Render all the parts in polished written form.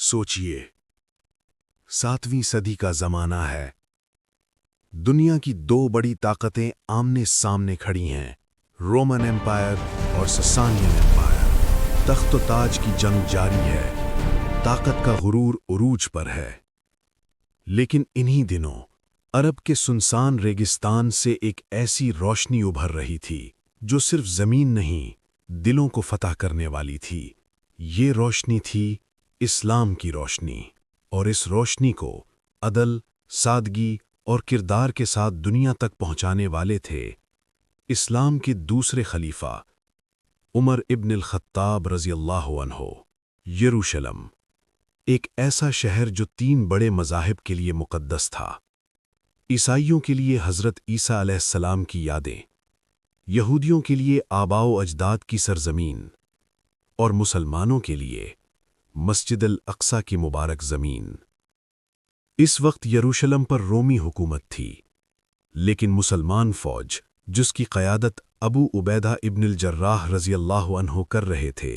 सोचिए, 7वीं सदी का जमाना है। दुनिया की दो बड़ी ताकतें आमने सामने खड़ी हैं, रोमन एम्पायर और ससानियन एम्पायर। तख्त ताज की जंग जारी है, ताकत का गुरूर उरूज पर है। लेकिन इन्हीं दिनों अरब के सुनसान रेगिस्तान से एक ऐसी रोशनी उभर रही थी जो सिर्फ जमीन नहीं, दिलों को फतह करने वाली थी। ये रोशनी थी इस्लाम की रोशनी, और इस रोशनी को अदल, सादगी और किरदार के साथ दुनिया तक पहुंचाने वाले थे इस्लाम के दूसरे खलीफा उमर इब्न अल-खत्ताब रज़ियल्लाहु अन्हु। यरूशलम, एक ऐसा शहर जो 3 बड़े मज़ाहिब के लिए मुक़द्दस था। ईसाइयों के लिए हज़रत ईसा अलैहिस्सलाम की यादें, यहूदियों के लिए आबाओ अजदाद की सरजमीन, और मुसलमानों के लिए मस्जिद अल-अक़सा की मुबारक ज़मीन। इस वक्त यरूशलम पर रोमी हुकूमत थी, लेकिन मुसलमान फ़ौज जिसकी क़यादत अबू उबैदा इब्न अल-जर्राह रज़ियल्लाहु अन्हु कर रहे थे,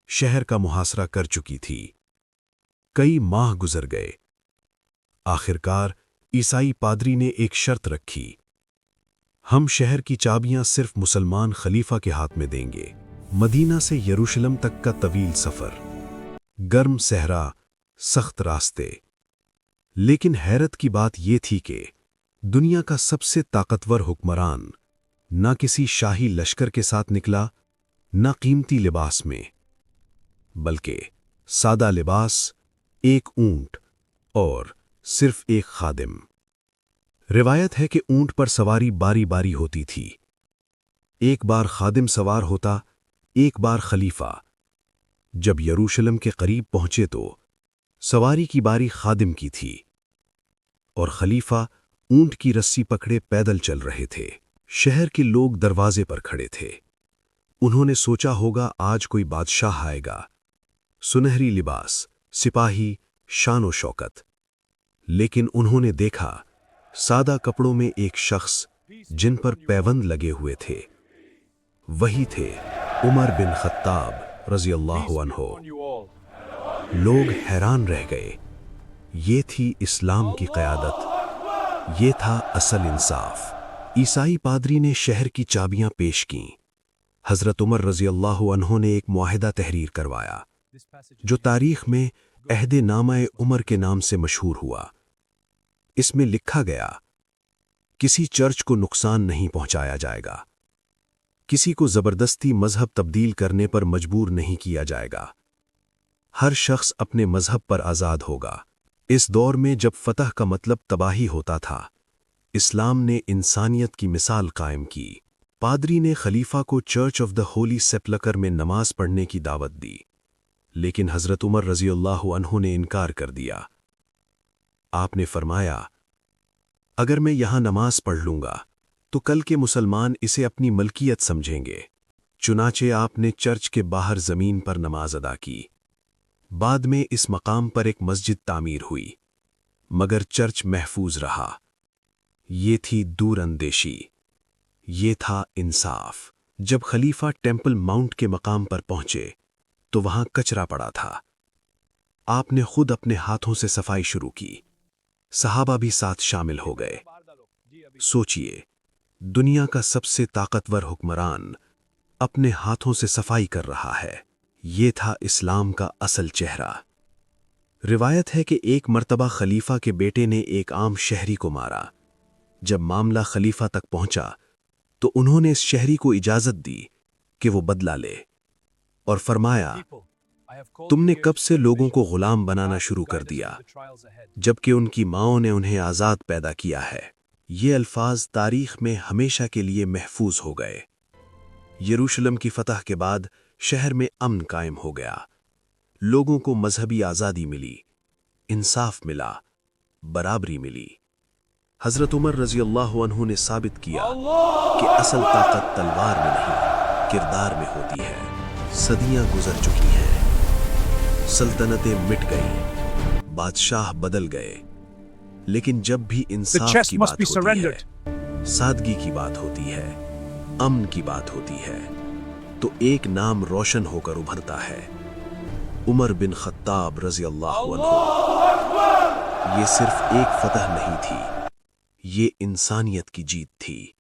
शहर का मुहासरा कर चुकी थी। कई माह गुजर गए। आखिरकार ईसाई पादरी ने एक शर्त रखी, हम शहर की चाबियां सिर्फ मुसलमान खलीफा के हाथ में देंगे। मदीना से यरूशलम तक का तवील सफ़र, गर्म सहरा, सख्त रास्ते। लेकिन हैरत की बात यह थी कि दुनिया का सबसे ताकतवर हुक्मरान ना किसी शाही लश्कर के साथ निकला, ना कीमती लिबास में, बल्कि सादा लिबास, एक ऊंट और सिर्फ एक खादिम। रिवायत है कि ऊंट पर सवारी बारी बारी होती थी। एक बार खादिम सवार होता, एक बार खलीफा। जब यरूशलम के करीब पहुंचे तो सवारी की बारी खादिम की थी और खलीफा ऊंट की रस्सी पकड़े पैदल चल रहे थे। शहर के लोग दरवाजे पर खड़े थे। उन्होंने सोचा होगा आज कोई बादशाह आएगा, सुनहरी लिबास, सिपाही, शानो शौकत। लेकिन उन्होंने देखा सादा कपड़ों में एक शख्स जिन पर पैबंद लगे हुए थे। वही थे उमर बिन खत्ताब रज़ियल्लाहु अन्हु। लोग हैरान रह गए। ये थी इस्लाम की क़यादत, ये था असल इंसाफ। ईसाई पादरी ने शहर की चाबियां पेश कीं। हज़रत उमर रज़ियल्लाहु अन्हु ने एक मुआहिदा तहरीर करवाया, जो तारीख़ में अहद-ए-नामा उमर के नाम से मशहूर हुआ। इसमें लिखा गया, किसी चर्च को नुकसान नहीं पहुंचाया जाएगा, किसी को ज़बरदस्ती मज़हब तब्दील करने पर मजबूर नहीं किया जाएगा, हर शख्स अपने मज़हब पर आज़ाद होगा। इस दौर में जब फ़तह का मतलब तबाही होता था, इस्लाम ने इंसानियत की मिसाल कायम की। पादरी ने खलीफा को चर्च ऑफ द होली सेपलकर में नमाज पढ़ने की दावत दी, लेकिन हज़रत उमर रज़ियल्लाहु अन्हु ने इनकार कर दिया। आपने फरमाया, अगर मैं यहाँ नमाज पढ़ लूँगा तो कल के मुसलमान इसे अपनी मलकियत समझेंगे। चुनाचे आपने चर्च के बाहर ज़मीन पर नमाज अदा की। बाद में इस मकाम पर एक मस्जिद तामीर हुई, मगर चर्च महफूज रहा। ये थी दूर अंदेशी, ये था इंसाफ। जब खलीफा टेम्पल माउंट के मकाम पर पहुंचे तो वहां कचरा पड़ा था। आपने खुद अपने हाथों से सफाई शुरू की। सहाबा भी साथ शामिल हो गए। सोचिए, दुनिया का सबसे ताकतवर हुक्मरान अपने हाथों से सफाई कर रहा है। ये था इस्लाम का असल चेहरा। रिवायत है कि एक मर्तबा खलीफा के बेटे ने एक आम शहरी को मारा। जब मामला खलीफा तक पहुंचा तो उन्होंने इस शहरी को इजाजत दी कि वो बदला ले, और फरमाया, तुमने कब से लोगों को गुलाम बनाना शुरू कर दिया, जबकि उनकी माओं ने उन्हें आज़ाद पैदा किया है। ये अल्फाज तारीख में हमेशा के लिए महफूज हो गए। यरूशलम की फतह के बाद शहर में अमन कायम हो गया। लोगों को मजहबी आज़ादी मिली, इंसाफ मिला, बराबरी मिली। हज़रत उमर रज़ियल्लाहु अन्हु ने साबित किया कि असल ताकत तलवार में नहीं, किरदार में होती है। सदियां गुजर चुकी हैं, सल्तनतें मिट गईं, बादशाह बदल गए, लेकिन जब भी इंसाफ की बात होती है, सादगी की बात होती है, अमन की बात होती है, तो एक नाम रोशन होकर उभरता है, عمر بن خطاب رضی اللہ عنہ۔ یہ صرف ایک فتح نہیں تھی، یہ انسانیت کی جیت تھی۔